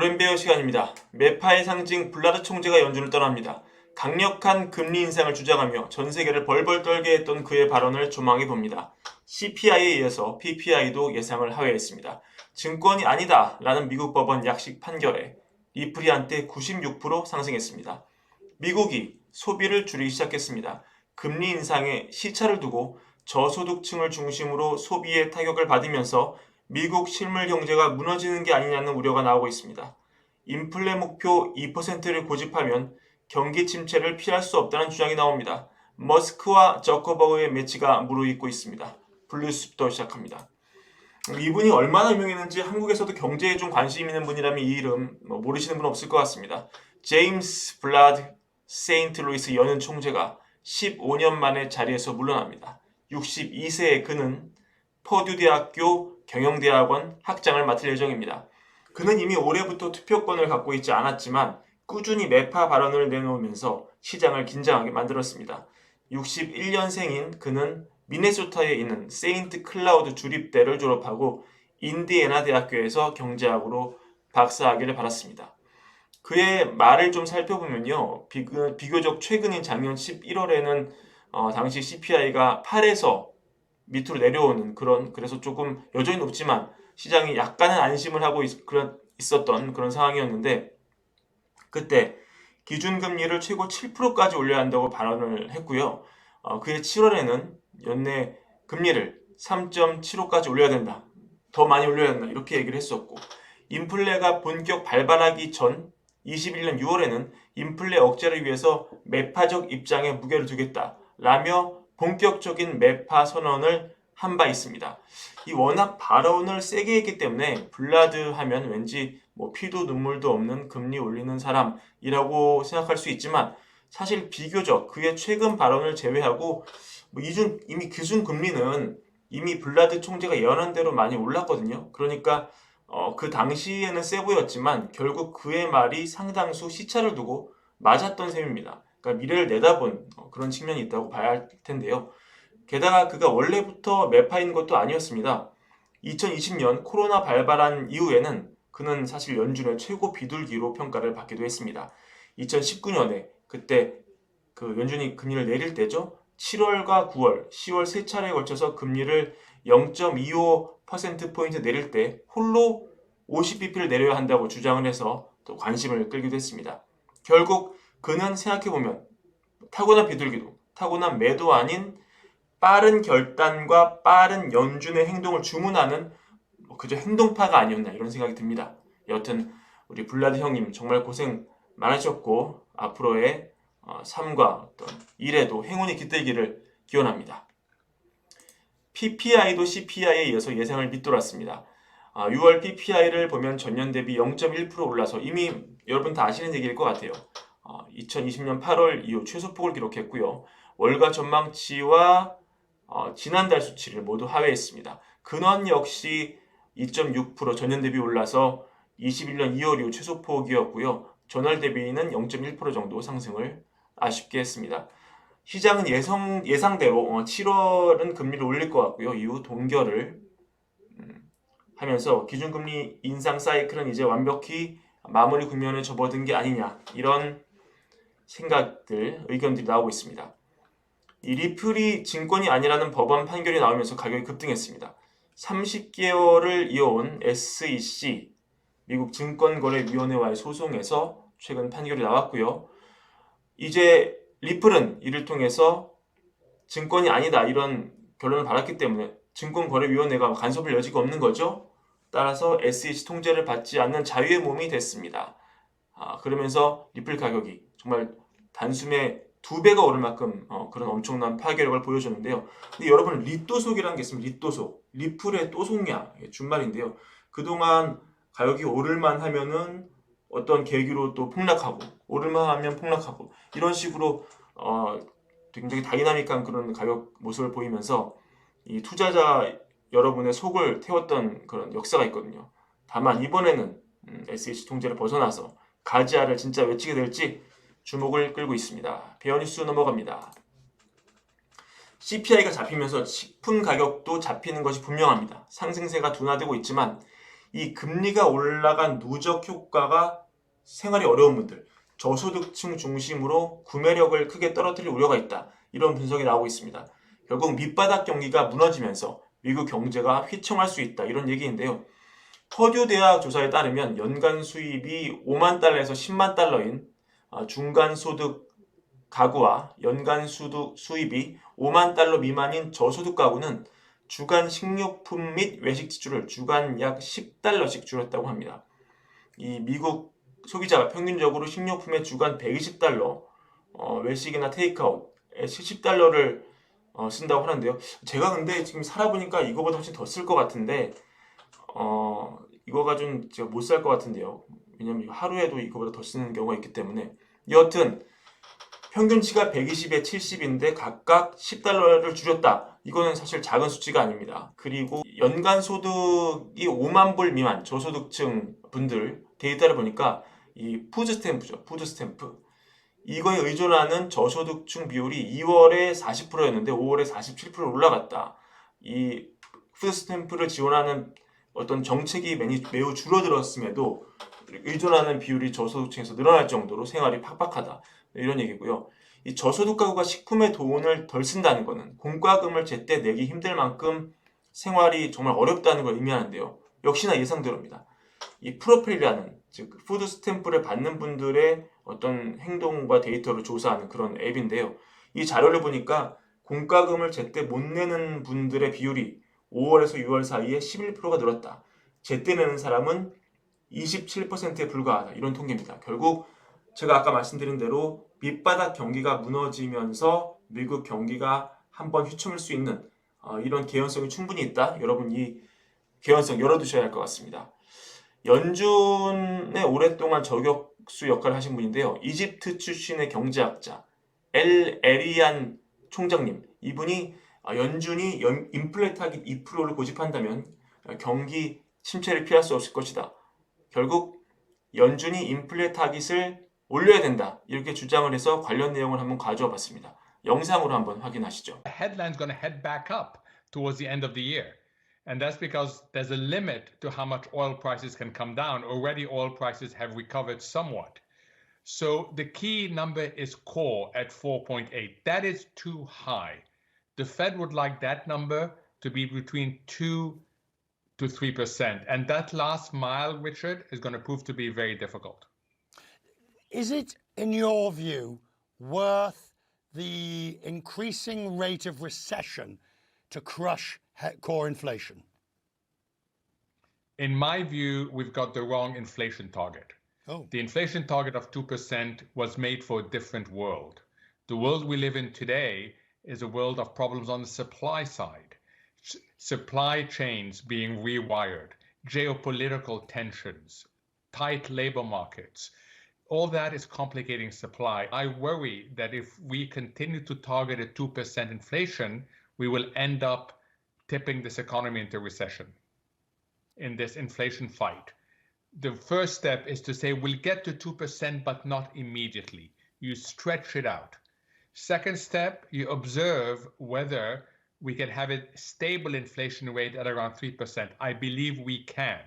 노рем베어 시간입니다. 매파의 상징 블라드 총재가 연준을 떠납니다. 강력한 금리 인상을 주장하며 전 세계를 벌벌 떨게 했던 그의 발언을 조망해 봅니다. CPI에 이어서 PPI도 예상을 하회했습니다. 증권이 아니다 라는 미국 법원 약식 판결에 리플이 한때 96% 상승했습니다. 미국이 소비를 줄이기 시작했습니다. 금리 인상에 시차를 두고 저소득층을 중심으로 소비에 타격을 받으면서 미국 실물 경제가 무너지는 게 아니냐는 우려가 나오고 있습니다. 인플레 목표 2%를 고집하면 경기 침체를 피할 수 없다는 주장이 나옵니다. 머스크와 저커버그의 매치가 무르익고 있습니다. 블루스부터 시작합니다. 이분이 얼마나 유명했는지 한국에서도 경제에 좀 관심 있는 분이라면 이 이름 모르시는 분 없을 것 같습니다. 제임스 블라드 세인트루이스 연은 총재가 15년 만에 자리에서 물러납니다. 62세의 그는 퍼듀 대학교 경영대학원 학장을 맡을 예정입니다. 그는 이미 올해부터 투표권을 갖고 있지 않았지만 꾸준히 매파 발언을 내놓으면서 시장을 긴장하게 만들었습니다. 61년생인 그는 미네소타에 있는 세인트 클라우드 주립대를 졸업하고 인디애나 대학교에서 경제학으로 박사학위를 받았습니다. 그의 말을 좀 살펴보면요. 비교적 최근인 작년 11월에는 당시 CPI가 8에서 밑으로 내려오는 그래서 조금 여전히 높지만 시장이 약간은 안심을 하고 있었던 그런 상황이었는데 그때 기준금리를 최고 7%까지 올려야 한다고 발언을 했고요. 그해 7월에는 연내 금리를 3.75까지 올려야 된다. 더 많이 올려야 된다. 이렇게 얘기를 했었고 인플레가 본격 발발하기 전 21년 6월에는 인플레 억제를 위해서 매파적 입장에 무게를 두겠다. 라며 본격적인 매파 선언을 한 바 있습니다. 이 워낙 발언을 세게 했기 때문에 블라드 하면 왠지 피도 눈물도 없는 금리 올리는 사람이라고 생각할 수 있지만 사실 비교적 그의 최근 발언을 제외하고 이미 기준금리는 이미 블라드 총재가 예언한 대로 많이 올랐거든요. 그러니까 그 당시에는 세 보였지만 결국 그의 말이 상당수 시차를 두고 맞았던 셈입니다. 그러니까 미래를 내다본 그런 측면이 있다고 봐야 할 텐데요. 게다가 그가 원래부터 매파인 것도 아니었습니다. 2020년 코로나 발발한 이후에는 그는 사실 연준의 최고 비둘기로 평가를 받기도 했습니다. 2019년에 그때 그 연준이 금리를 내릴 때죠. 7월과 9월, 10월 세 차례에 걸쳐서 금리를 0.25%포인트 내릴 때 홀로 50bp를 내려야 한다고 주장을 해서 또 관심을 끌기도 했습니다. 결국 그는 생각해보면 타고난 비둘기도 타고난 매도 아닌 빠른 결단과 빠른 연준의 행동을 주문하는 그저 행동파가 아니었나 이런 생각이 듭니다. 여튼 우리 블라드 형님 정말 고생 많으셨고 앞으로의 삶과 어떤 일에도 행운이 깃들기를 기원합니다. PPI도 CPI에 이어서 예상을 밑돌았습니다. 6월 PPI를 보면 전년 대비 0.1% 올라서 이미 여러분 다 아시는 얘기일 것 같아요. 2020년 8월 이후 최소폭을 기록했고요. 월가 전망치와 지난달 수치를 모두 하회했습니다. 근원 역시 2.6% 전년 대비 올라서 21년 2월 이후 최소폭이었고요. 전월 대비는 0.1% 정도 상승을 아쉽게 했습니다. 시장은 예상대로 7월은 금리를 올릴 것 같고요. 이후 동결을 하면서 기준금리 인상 사이클은 이제 완벽히 마무리 국면에 접어든 게 아니냐 이런 생각들, 의견들이 나오고 있습니다. 이 리플이 증권이 아니라는 법원 판결이 나오면서 가격이 급등했습니다. 30개월을 이어온 SEC 미국 증권거래위원회와의 소송에서 최근 판결이 나왔고요. 이제 리플은 이를 통해서 증권이 아니다 이런 결론을 받았기 때문에 증권거래위원회가 간섭을 여지가 없는 거죠. 따라서 SEC 통제를 받지 않는 자유의 몸이 됐습니다. 그러면서 리플 가격이 정말 단숨에 2배가 오를 만큼 그런 엄청난 파괴력을 보여줬는데요. 근데 여러분 리또속이라는 게 있습니다. 리또속. 리플의 또속냐 준말인데요. 그동안 가격이 오를만 하면은 어떤 계기로 또 폭락하고 오를만 하면 폭락하고 이런 식으로 굉장히 다이나믹한 그런 가격 모습을 보이면서 이 투자자 여러분의 속을 태웠던 그런 역사가 있거든요. 다만 이번에는 SEC 통제를 벗어나서 가지아를 진짜 외치게 될지 주목을 끌고 있습니다. 베어뉴스 넘어갑니다. CPI가 잡히면서 식품 가격도 잡히는 것이 분명합니다. 상승세가 둔화되고 있지만 이 금리가 올라간 누적 효과가 생활이 어려운 분들, 저소득층 중심으로 구매력을 크게 떨어뜨릴 우려가 있다. 이런 분석이 나오고 있습니다. 결국 밑바닥 경기가 무너지면서 미국 경제가 휘청할 수 있다. 이런 얘기인데요. 퍼듀 대학 조사에 따르면 연간 수입이 5만 달러에서 10만 달러인 중간 소득 가구와 연간 수입이 5만 달러 미만인 저소득 가구는 주간 식료품 및 외식 지출을 주간 약 10달러씩 줄였다고 합니다. 이 미국 소비자가 평균적으로 식료품에 주간 120달러, 외식이나 테이크아웃에 10달러를 쓴다고 하는데요. 제가 근데 지금 살아보니까 이거보다 훨씬 더 쓸 것 같은데 이거가 좀 제가 못 살 것 같은데요. 왜냐면 하루에도 이거보다 더 쓰는 경우가 있기 때문에. 여하튼 평균치가 120에 70인데 각각 10달러를 줄였다. 이거는 사실 작은 수치가 아닙니다. 그리고 연간 소득이 5만 불 미만 저소득층 분들 데이터를 보니까 이 푸드 스탬프죠. 푸드 스탬프. 이거에 의존하는 저소득층 비율이 2월에 40%였는데 5월에 47% 올라갔다. 이 푸드 스탬프를 지원하는 어떤 정책이 매우 줄어들었음에도 의존하는 비율이 저소득층에서 늘어날 정도로 생활이 팍팍하다. 이런 얘기고요. 이 저소득 가구가 식품에 돈을 덜 쓴다는 것은 공과금을 제때 내기 힘들 만큼 생활이 정말 어렵다는 걸 의미하는데요. 역시나 예상대로입니다. 이 프로필이라는 즉 푸드 스탬프를 받는 분들의 어떤 행동과 데이터를 조사하는 그런 앱인데요. 이 자료를 보니까 공과금을 제때 못 내는 분들의 비율이 5월에서 6월 사이에 11%가 늘었다. 제때 내는 사람은 27%에 불과하다. 이런 통계입니다. 결국 제가 아까 말씀드린 대로 밑바닥 경기가 무너지면서 미국 경기가 한번 휘청일 수 있는 이런 개연성이 충분히 있다. 여러분 이 개연성 열어두셔야 할 것 같습니다. 연준에 오랫동안 저격수 역할을 하신 분인데요. 이집트 출신의 경제학자 엘 에리안 총장님. 이분이 연준이 인플레 타깃 2%를 고집한다면 경기 침체를 피할 수 없을 것이다. 결국 연준이 인플레 타깃을 올려야 된다. 이렇게 주장을 해서 관련 내용을 한번 가져와 봤습니다. 영상으로 한번 확인하시죠. Headline's going to head back up towards the end of the year. And that's because there's a limit to how much oil prices can come down. Already oil prices have recovered somewhat. So the key number is core at 4.8. That is too high. The Fed would like that number to be between 2 to 3%. And that last mile, Richard, is going to prove to be very difficult. Is it, in your view, worth the increasing rate of recession to crush core inflation? In my view, we've got the wrong inflation target. Oh. The inflation target of 2% was made for a different world. The world we live in today is a world of problems on the supply side. Supply chains being rewired, geopolitical tensions, tight labor markets. All that is complicating supply. I worry that if we continue to target a 2% inflation, we will end up tipping this economy into recession in this inflation fight. The first step is to say we'll get to 2%, but not immediately. You stretch it out. Second step, you observe whether we can have a stable inflation rate at around 3%. I believe we can.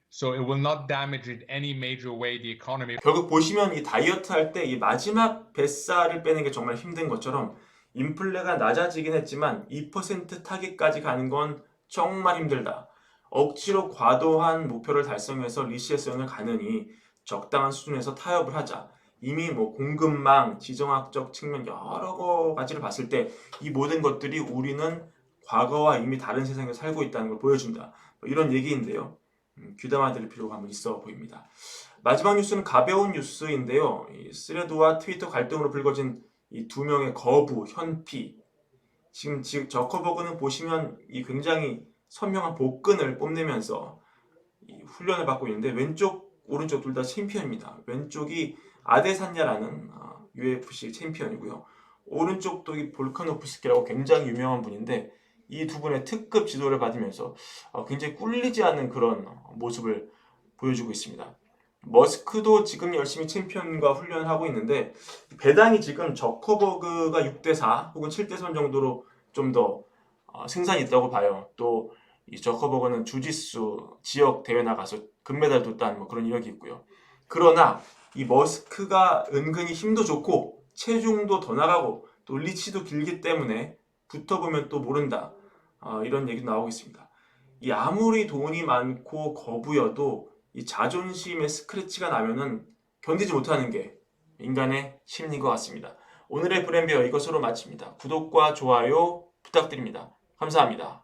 So it will not damage in any major way the economy. 결국 보시면 이 다이어트 할 때 이 마지막 뱃살을 빼는 게 정말 힘든 것처럼 인플레가 낮아지긴 했지만 2% 타깃까지 가는 건 정말 힘들다. 억지로 과도한 목표를 달성해서 리세션을 가느니 적당한 수준에서 타협을 하자. 이미 공급망, 지정학적 측면 여러 가지를 봤을 때 이 모든 것들이 우리는 과거와 이미 다른 세상에 살고 있다는 걸 보여준다. 이런 얘기인데요. 귀담아 들을 필요가 한번 있어 보입니다. 마지막 뉴스는 가벼운 뉴스인데요. 이 스레드와 트위터 갈등으로 불거진 이 두 명의 거부, 현피. 지금 저커버그는 보시면 이 굉장히 선명한 복근을 뽐내면서 이 훈련을 받고 있는데 왼쪽, 오른쪽 둘 다 챔피언입니다. 왼쪽이 아데산야라는 UFC 챔피언이고요. 오른쪽도 이 볼카노프스키라고 굉장히 유명한 분인데 이 두 분의 특급 지도를 받으면서 굉장히 꿀리지 않은 그런 모습을 보여주고 있습니다. 머스크도 지금 열심히 챔피언과 훈련을 하고 있는데 배당이 지금 저커버그가 6대4 혹은 7대3 정도로 좀 더 승산이 있다고 봐요. 또 이 저커버그는 주짓수 지역 대회 나가서 금메달도 딴 뭐 그런 이력이 있고요. 그러나 이 머스크가 은근히 힘도 좋고 체중도 더 나가고 또 리치도 길기 때문에 붙어보면 또 모른다. 이런 얘기도 나오고 있습니다. 이 아무리 돈이 많고 거부여도 이 자존심의 스크래치가 나면은 견디지 못하는 게 인간의 심리인 것 같습니다. 오늘의 브랜베어 이것으로 마칩니다. 구독과 좋아요 부탁드립니다. 감사합니다.